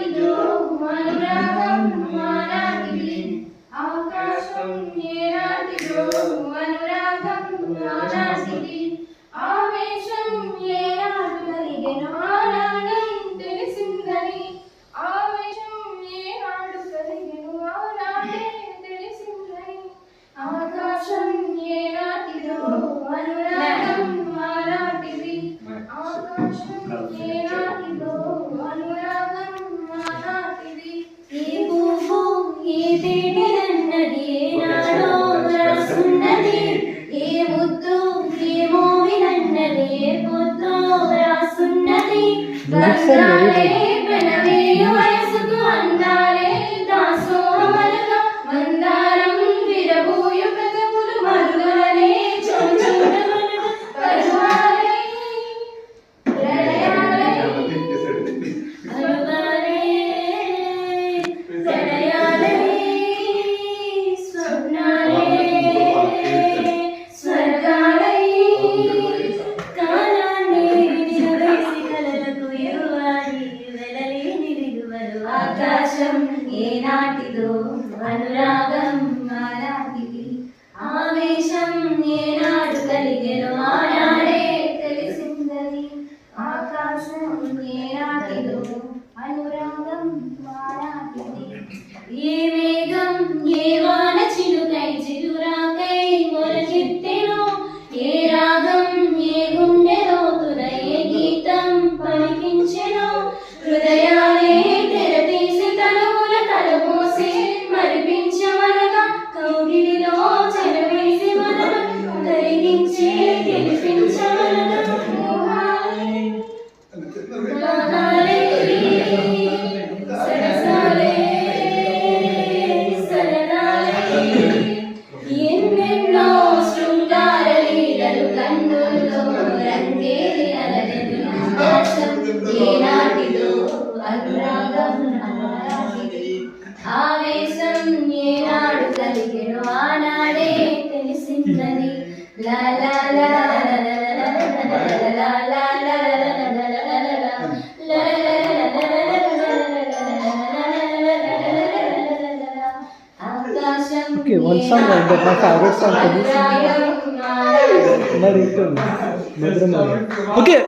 ఏనాటిదో అనురాగం ఆనాటిది ఆకాశం ఏనాటిదో అనురాగం ఆనాటిది ఆవేశం ఏనాడు కలిగెను ఆనాడే తెలిసిందని ఆవేశం ఏనాడు కలిగెను ఆనాడే తెలిసిందని ఆకాశం ఏనాటిదో అనురాగం ఆనాటిది ఆకాశం ఏనాటిదో అనురాగం ఆనాటిది ఏ పువ్వు ఏ తేనెలన్నది ఏనాడో రాసున్నది ఏ ముద్దు ఏ మోవినన్నది ఏ పొద్దో రాసున్నది గంగాలే ప్రణవేయు వయసుకు అందాలే దాసోహమలుగా మందారం విరబూయు పెదవులు మరుగలనే చొచ్చుండమలుగా పరువాలే ప్రళయాలే అనుగాలే ప్రణయాలే స్వప్నాలే స్వర్గాలై కాలాన్ని నిలువేసి కలలకు ఇరువారి వెలలేని విలువలు ఆకాశం ఏనాటిదో అనురాగం ఆనాటిది ఆవేశం ఏనాడు కలిగెను ఆనాడే తెలిసిందని ఆకాశం ఏనాటిదో అనురాగం ఆనాటిది ఏ మేఘం ఏ వాన చిలుకై చిగురాకై మొలకెత్తెనో ఏ రాగం ఏ గుండె లోతున ఏ గీతం పలికించెనో హృదయాలే తెరతీసి తనువుల తలమోసి మరిపించమనగా కౌగిలిలో చెరవేసి మనను కరిగించే గెలిపించమనగా మోహాలే దాహాలే సరసాలే సరదాలే ఎన్నెన్నో శృంగార లీలలు కన్నుల్లో రంగేలి అలరెను ఆకాశం ఏనాటిదో అనురాగం ఆనాటిది ఆవేశం ఏనాడు కలిగెను ఆనాడే తెలిసిందని లా లా లా Okay, one song like that, my favorite song for this. Okay.